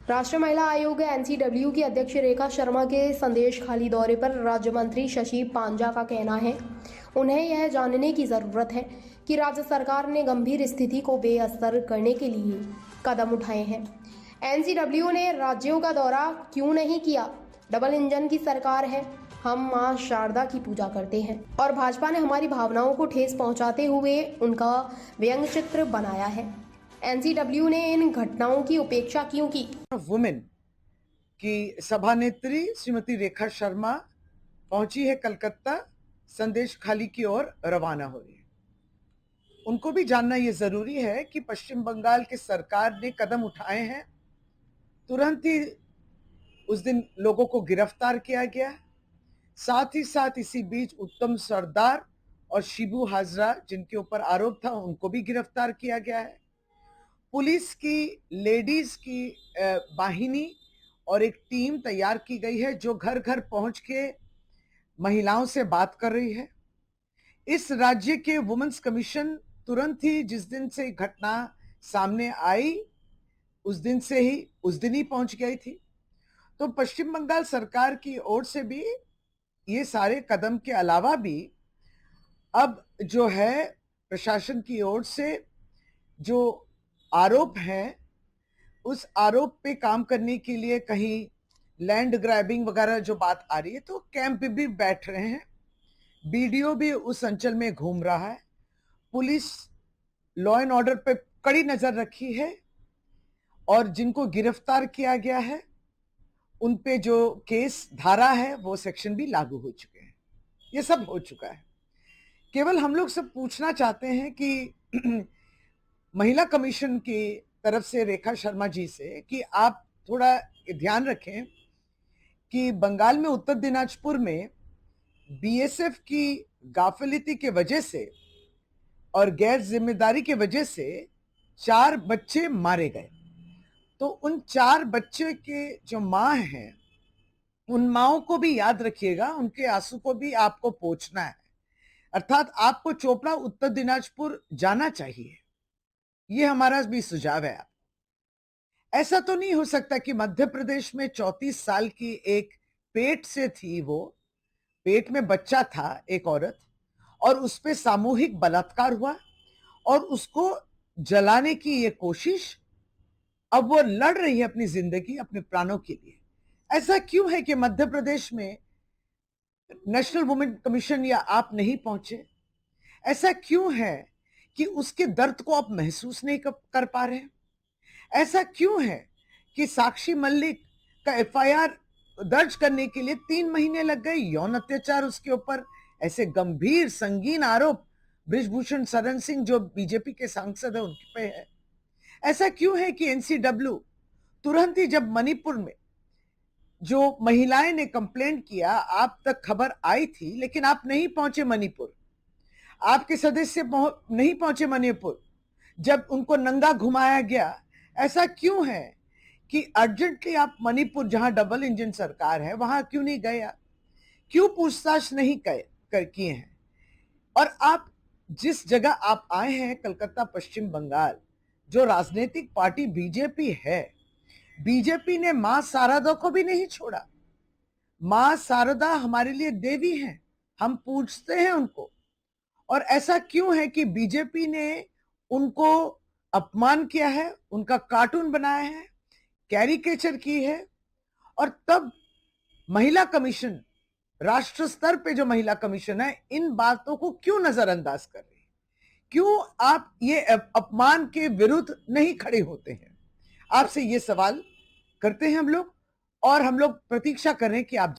राष्ट्रीय महिला आयोग एनसीडब्ल्यू की अध्यक्ष रेखा शर्मा के संदेश खाली दौरे पर राज्य मंत्री शशि पांजा का कहना है उन्हें यह जानने की जरूरत है कि राज्य सरकार ने गंभीर स्थिति को बेअसर करने के लिए कदम उठाए हैं। एनसीडब्ल्यू ने राज्यों का दौरा क्यों नहीं किया? डबल इंजन की सरकार है, हम मां शारदा की पूजा करते हैं और भाजपा ने हमारी भावनाओं को ठेस पहुंचाते हुए उनका व्यंग्य चित्र बनाया है। एनसीडब्ल्यू ने इन घटनाओं की उपेक्षा क्यों की? वुमेन की सभानेत्री श्रीमती रेखा शर्मा पहुंची है कलकत्ता, संदेश खाली की ओर रवाना हो रही है। उनको भी जानना यह जरूरी है कि पश्चिम बंगाल की सरकार ने कदम उठाए हैं। तुरंत ही उस दिन लोगों को गिरफ्तार किया गया। साथ ही साथ इसी बीच उत्तम सरदार और शिबू हाजरा जिनके ऊपर आरोप था उनको भी गिरफ्तार किया गया है। पुलिस की लेडीज की वाहिनी और एक टीम तैयार की गई है जो घर घर पहुंच के महिलाओं से बात कर रही है। इस राज्य के वुमेन्स कमीशन तुरंत ही जिस दिन से घटना सामने आई उस दिन ही पहुंच गई थी। तो पश्चिम बंगाल सरकार की ओर से भी ये सारे कदम के अलावा भी अब जो है प्रशासन की ओर से जो आरोप है उस आरोप पे काम करने के लिए कहीं लैंड ग्रैबिंग वगैरह जो बात आ रही है तो कैंप भी बैठ रहे हैं। बीडीओ भी उस अंचल में घूम रहा है। पुलिस लॉ एंड ऑर्डर पे कड़ी नजर रखी है और जिनको गिरफ्तार किया गया है उन पे जो केस धारा है वो सेक्शन भी लागू हो चुके हैं। ये सब हो चुका है। केवल हम लोग सब पूछना चाहते हैं कि महिला कमीशन की तरफ से रेखा शर्मा जी से कि आप थोड़ा ध्यान रखें कि बंगाल में उत्तर दिनाजपुर में बीएसएफ की गाफिलती के वजह से और गैर जिम्मेदारी के वजह से 4 बच्चे मारे गए। तो उन 4 बच्चे के जो मां हैं उन माओं को भी याद रखिएगा, उनके आंसू को भी आपको पोंछना है। अर्थात आपको चोपड़ा उत्तर दिनाजपुर जाना चाहिए। ये हमारा भी सुझाव है। आप ऐसा तो नहीं हो सकता कि मध्य प्रदेश में 34 साल की एक पेट से थी, वो पेट में बच्चा था एक औरत और उस पे सामूहिक बलात्कार हुआ और उसको जलाने की ये कोशिश। अब वो लड़ रही है अपनी जिंदगी, अपने प्राणों के लिए। ऐसा क्यों है कि मध्य प्रदेश में नेशनल वुमेन कमीशन या आप नहीं पहुंचे? ऐसा क्यों है कि उसके दर्द को आप महसूस नहीं कर पा रहे हैं? ऐसा क्यों है कि साक्षी मलिक का एफआईआर दर्ज करने के लिए 3 महीने लग गए? यौन अत्याचार उसके ऊपर, ऐसे गंभीर संगीन आरोप बृजभूषण शरण सिंह जो बीजेपी के सांसद है उनके पे है। ऐसा क्यों है कि एनसीडब्ल्यू तुरंत ही जब मणिपुर में जो महिलाएं ने कंप्लेंट किया आप तक खबर आई थी लेकिन आप नहीं पहुंचे मणिपुर, आपके सदस्य नहीं पहुंचे मणिपुर जब उनको नंगा घुमाया गया। ऐसा क्यों है कि अर्जेंटली आप मणिपुर जहां डबल इंजन सरकार है वहां क्यों नहीं गए? क्यों पूछताछ नहीं किए हैं? और आप जिस जगह आप आए हैं कलकत्ता पश्चिम बंगाल, जो राजनीतिक पार्टी बीजेपी है, बीजेपी ने मां शारदा को भी नहीं छोड़ा। मां शारदा हमारे लिए देवी हैं, हम पूजते हैं उनको। और ऐसा क्यों है कि बीजेपी ने उनको अपमान किया है, उनका कार्टून बनाया है, कैरिकेचर की है? और तब महिला कमीशन, राष्ट्र स्तर पे जो महिला कमीशन है, इन बातों को क्यों नजरअंदाज कर रही है? क्यों आप ये अपमान के विरुद्ध नहीं खड़े होते हैं? आपसे ये सवाल करते हैं हम लोग और हम लोग प्रतीक्षा कर रहे हैं कि आप